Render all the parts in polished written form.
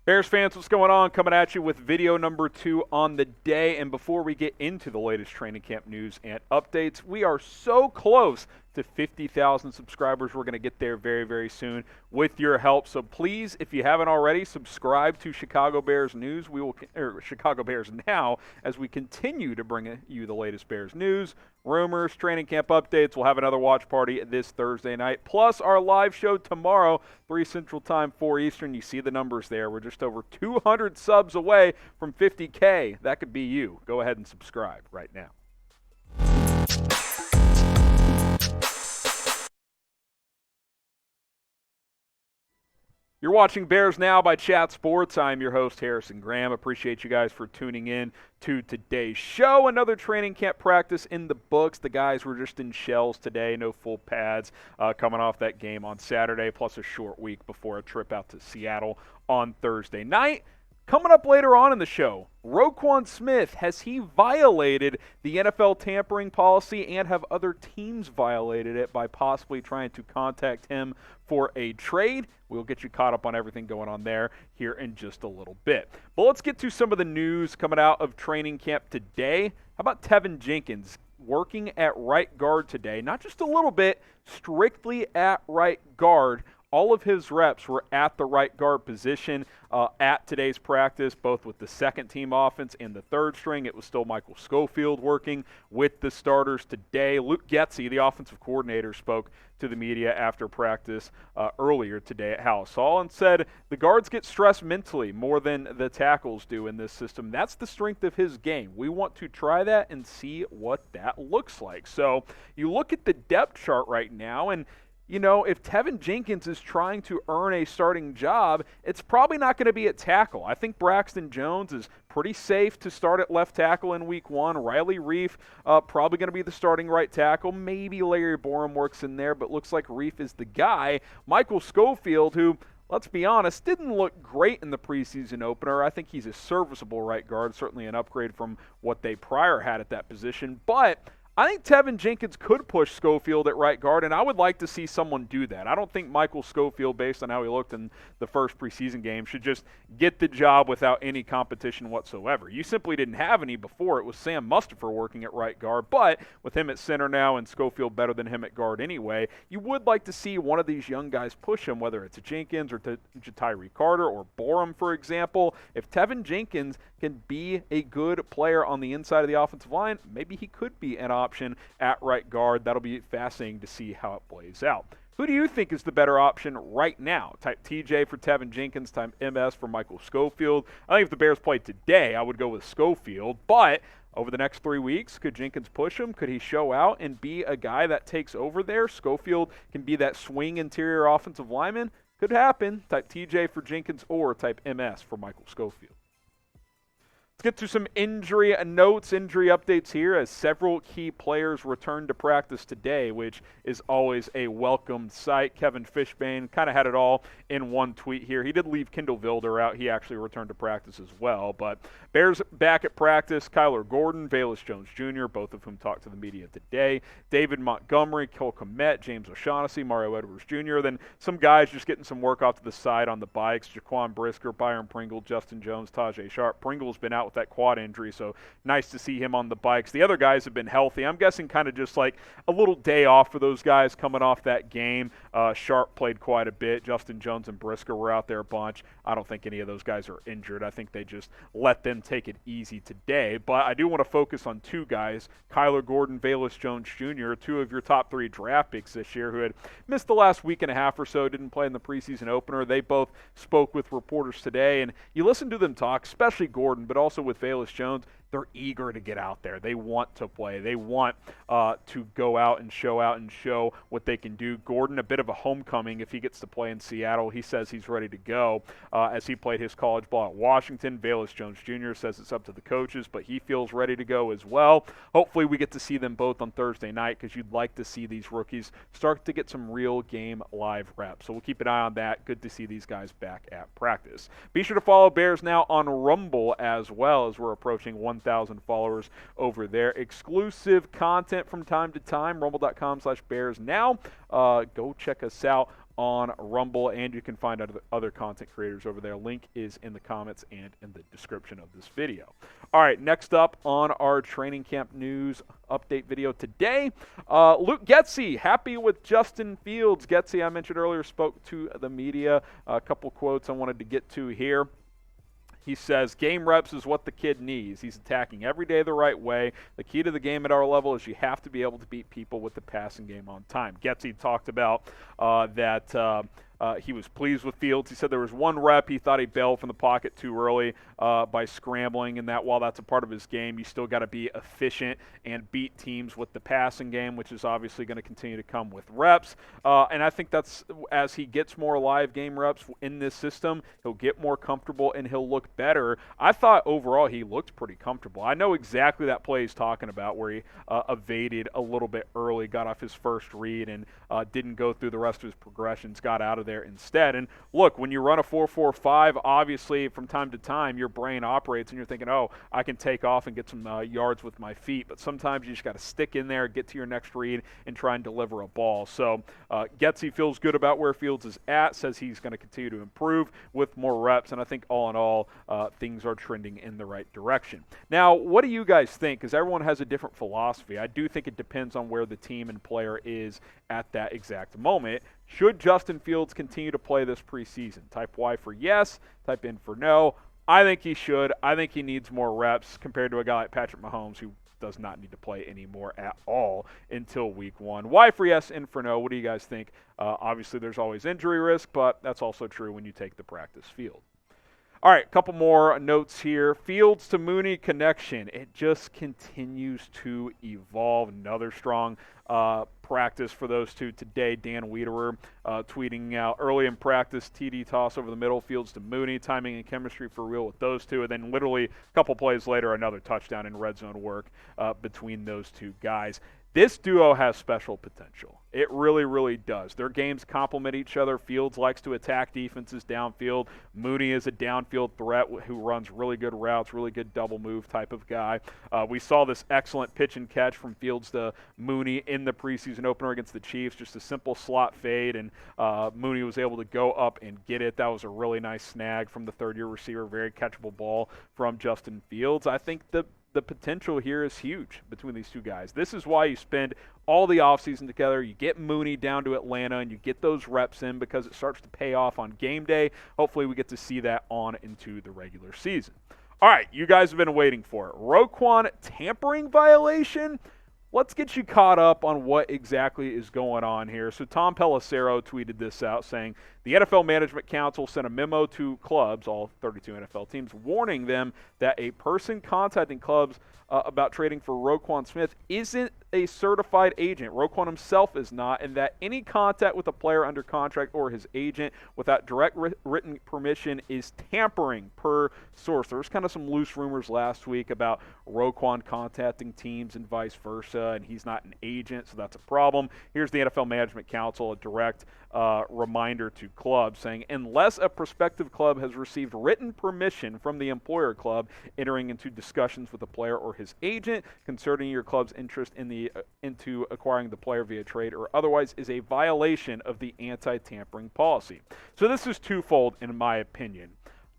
Bears fans, what's going on? Coming at you with video number 2 on the day. And before we get into the latest training camp news and updates, we are so close to 50,000 subscribers. We're going to get there very, very soon with your help. So please, if you haven't already, subscribe to Chicago Bears News. Chicago Bears Now, as we continue to bring you the latest Bears news, rumors, training camp updates. We'll have another watch party this Thursday night, plus our live show tomorrow, 3 Central Time, 4 Eastern. You see the numbers there. We're just over 200 subs away from 50K. That could be you. Go ahead and subscribe right now. You're watching Bears Now by Chat Sports. I'm your host, Harrison Graham. Appreciate you guys for tuning in to today's show. Another training camp practice in the books. The guys were just in shells today, no full pads, coming off that game on Saturday, plus a short week before a trip out to Seattle on Thursday night. Coming up later on in the show, Roquan Smith, has he violated the NFL tampering policy, and have other teams violated it by possibly trying to contact him for a trade? We'll get you caught up on everything going on there here in just a little bit. But let's get to some of the news coming out of training camp today. How about Teven Jenkins working at right guard today? Not just a little bit, strictly at right guard. All of his reps were at the right guard position at today's practice, both with the second-team offense and the third string. It was still Michael Schofield working with the starters today. Luke Getsy, the offensive coordinator, spoke to the media after practice earlier today at Halas Hall and said the guards get stressed mentally more than the tackles do in this system. That's the strength of his game. We want to try that and see what that looks like. So you look at the depth chart right now, and you know, if Teven Jenkins is trying to earn a starting job, it's probably not going to be at tackle. I think Braxton Jones is pretty safe to start at left tackle in week 1. Riley Reiff probably going to be the starting right tackle. Maybe Larry Borum works in there, but looks like Reiff is the guy. Michael Schofield, who, let's be honest, didn't look great in the preseason opener. I think he's a serviceable right guard, certainly an upgrade from what they prior had at that position. But I think Teven Jenkins could push Schofield at right guard, and I would like to see someone do that. I don't think Michael Schofield, based on how he looked in the first preseason game, should just get the job without any competition whatsoever. You simply didn't have any before. It was Sam Mustipher working at right guard, but with him at center now and Schofield better than him at guard anyway, you would like to see one of these young guys push him, whether it's a Jenkins or Tyree Carter or Borum, for example. If Teven Jenkins can be a good player on the inside of the offensive line, maybe he could be an option at right guard. That'll be fascinating to see how it plays out. Who do you think is the better option right now? Type TJ for Teven Jenkins, type MS for Michael Schofield. I think if the Bears played today, I would go with Schofield, but over the next 3 weeks, could Jenkins push him? Could he show out and be a guy that takes over there? Schofield can be that swing interior offensive lineman. Could happen. Type TJ for Jenkins or type MS for Michael Schofield. Let's get to some injury notes, injury updates here, as several key players returned to practice today, which is always a welcomed sight. Kevin Fishbane kind of had it all in one tweet here. He did leave Kindle Vildor out. He actually returned to practice as well. But Bears back at practice, Kyler Gordon, Velus Jones Jr., both of whom talked to the media today, David Montgomery, Kmet, James O'Shaughnessy, Mario Edwards Jr., then some guys just getting some work off to the side on the bikes, Jaquan, Brisker, Byron Pringle, Justin Jones, Tajae, Sharpe. Pringle's been out with that quad injury, so nice to see him on the bikes. The other guys have been healthy. I'm guessing kind of just like a little day off for those guys coming off that game. Sharpe played quite a bit. Justin Jones and Brisker were out there a bunch. I don't think any of those guys are injured. I think they just let them take it easy today. But I do want to focus on two guys, Kyler Gordon, Velus Jones Jr., two of your top 3 draft picks this year who had missed the last week and a half or so, didn't play in the preseason opener. They both spoke with reporters today, and you listen to them talk, especially Gordon, but also with Velus Jones. They're eager to get out there. They want to play. They want to go out and show what they can do. Gordon, a bit of a homecoming if he gets to play in Seattle. He says he's ready to go as he played his college ball at Washington. Velus Jones Jr. says it's up to the coaches, but he feels ready to go as well. Hopefully we get to see them both on Thursday night because you'd like to see these rookies start to get some real game live reps. So we'll keep an eye on that. Good to see these guys back at practice. Be sure to follow Bears Now on Rumble as well, as we're approaching 1,000 followers over there. Exclusive content from time to time, rumble.com/BearsNow. Go check us out on Rumble, and you can find other content creators over there. Link is in the comments and in the description of this video. All right, next up on our training camp news update video today, Luke Getsy, happy with Justin Fields. Getsy, I mentioned earlier, spoke to the media. A couple quotes I wanted to get to here. He says, game reps is what the kid needs. He's attacking every day the right way. The key to the game at our level is you have to be able to beat people with the passing game on time. Getsy talked about that he was pleased with Fields. He said there was one rep he thought he bailed from the pocket too early by scrambling, and that while that's a part of his game, you still got to be efficient and beat teams with the passing game, which is obviously going to continue to come with reps. And I think that's as he gets more live game reps in this system, he'll get more comfortable and he'll look better. I thought overall he looked pretty comfortable. I know exactly that play he's talking about where he evaded a little bit early, got off his first read, and didn't go through the rest of his progressions, got out of there instead. And look, when you run a 4.45, obviously from time to time your brain operates and you're thinking, oh, I can take off and get some yards with my feet. But sometimes you just got to stick in there, get to your next read, and try and deliver a ball. So Getsy feels good about where Fields is at, says he's going to continue to improve with more reps. And I think all in all, things are trending in the right direction. Now, what do you guys think? Because everyone has a different philosophy. I do think it depends on where the team and player is at that exact moment. Should Justin Fields continue to play this preseason? Type Y for yes, type N for no. I think he should. I think he needs more reps compared to a guy like Patrick Mahomes, who does not need to play anymore at all until week 1. Y for yes, N for no. What do you guys think? Obviously, there's always injury risk, but that's also true when you take the practice field. All right, a couple more notes here. Fields to Mooney connection. It just continues to evolve. Another strong practice for those two today. Dan Wiederer tweeting out early in practice, TD toss over the middle, Fields to Mooney, timing and chemistry for real with those two. And then literally a couple plays later, another touchdown in red zone work between those two guys. This duo has special potential. It really, really does. Their games complement each other. Fields likes to attack defenses downfield. Mooney is a downfield threat who runs really good routes, really good double move type of guy. We saw this excellent pitch and catch from Fields to Mooney in the preseason opener against the Chiefs. Just a simple slot fade, and Mooney was able to go up and get it. That was a really nice snag from the third-year receiver. Very catchable ball from Justin Fields. I think the potential here is huge between these two guys. This is why you spend all the offseason together. You get Mooney down to Atlanta, and you get those reps in because it starts to pay off on game day. Hopefully we get to see that on into the regular season. All right, you guys have been waiting for it. Roquan tampering violation? Let's get you caught up on what exactly is going on here. So Tom Pelissero tweeted this out saying, the NFL Management Council sent a memo to clubs, all 32 NFL teams, warning them that a person contacting clubs about trading for Roquan Smith isn't a certified agent. Roquan himself is not, and that any contact with a player under contract or his agent without direct written permission is tampering per source. There was kind of some loose rumors last week about Roquan contacting teams and vice versa, and he's not an agent, so that's a problem. Here's the NFL Management Council, a direct reminder to clubs saying, unless a prospective club has received written permission from the employer club entering into discussions with the player or his agent concerning your club's interest in into acquiring the player via trade or otherwise is a violation of the anti-tampering policy. So this is twofold in my opinion.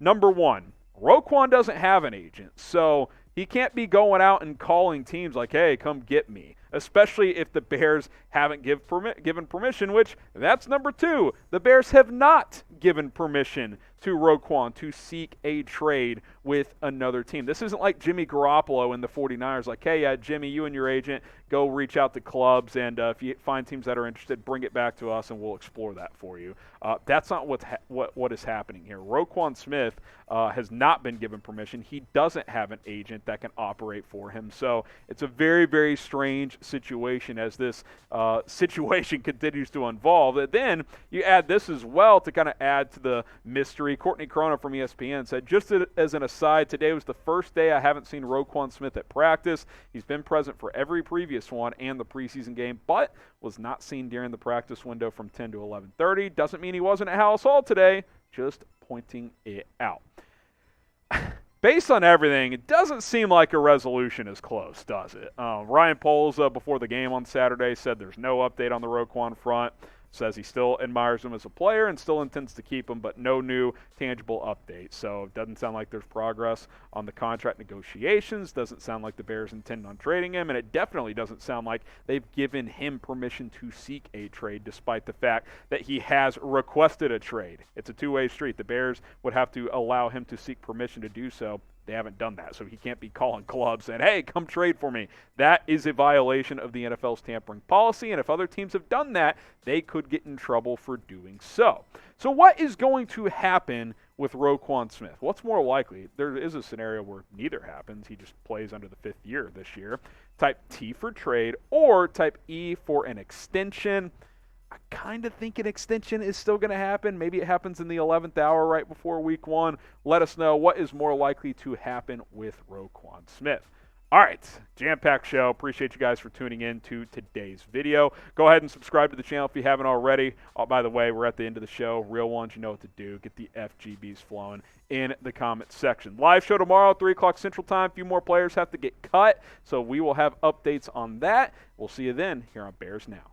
Number one, Roquan doesn't have an agent, so he can't be going out and calling teams like, hey, come get me, especially if the Bears haven't given permission, which that's number two. The Bears have not given permission to Roquan to seek a trade with another team. This isn't like Jimmy Garoppolo and the 49ers, like, hey, yeah, Jimmy, you and your agent, go reach out to clubs, and if you find teams that are interested, bring it back to us, and we'll explore that for you. That's not what is happening here. Roquan Smith has not been given permission. He doesn't have an agent that can operate for him. So it's a very, very strange situation as this situation continues to evolve. And then you add this as well to kind of add to the mystery. Courtney Corona from ESPN said, just as an aside, today was the first day I haven't seen Roquan Smith at practice. He's been present for every previous one and the preseason game, but was not seen during the practice window from 10 to 11:30. Doesn't mean he wasn't at Halas Hall today, just pointing it out. Based on everything, it doesn't seem like a resolution is close, does it? Ryan Poles, before the game on Saturday, said there's no update on the Roquan front. says he still admires him as a player and still intends to keep him, but no new tangible updates. So it doesn't sound like there's progress on the contract negotiations. Doesn't sound like the Bears intend on trading him, and it definitely doesn't sound like they've given him permission to seek a trade, despite the fact that he has requested a trade. It's a two-way street. The Bears would have to allow him to seek permission to do so. They haven't done that, so he can't be calling clubs saying, hey, come trade for me. That is a violation of the NFL's tampering policy, and if other teams have done that, they could get in trouble for doing so. So what is going to happen with Roquan Smith? What's more likely? There is a scenario where neither happens. He just plays under the 5th year this year. Type T for trade or type E for an extension. I kind of think an extension is still going to happen. Maybe it happens in the 11th hour right before week 1. Let us know what is more likely to happen with Roquan Smith. All right, jam-packed show. Appreciate you guys for tuning in to today's video. Go ahead and subscribe to the channel if you haven't already. Oh, by the way, we're at the end of the show. Real ones, you know what to do. Get the FGBs flowing in the comment section. Live show tomorrow, 3 o'clock Central Time. A few more players have to get cut, so we will have updates on that. We'll see you then here on Bears Now.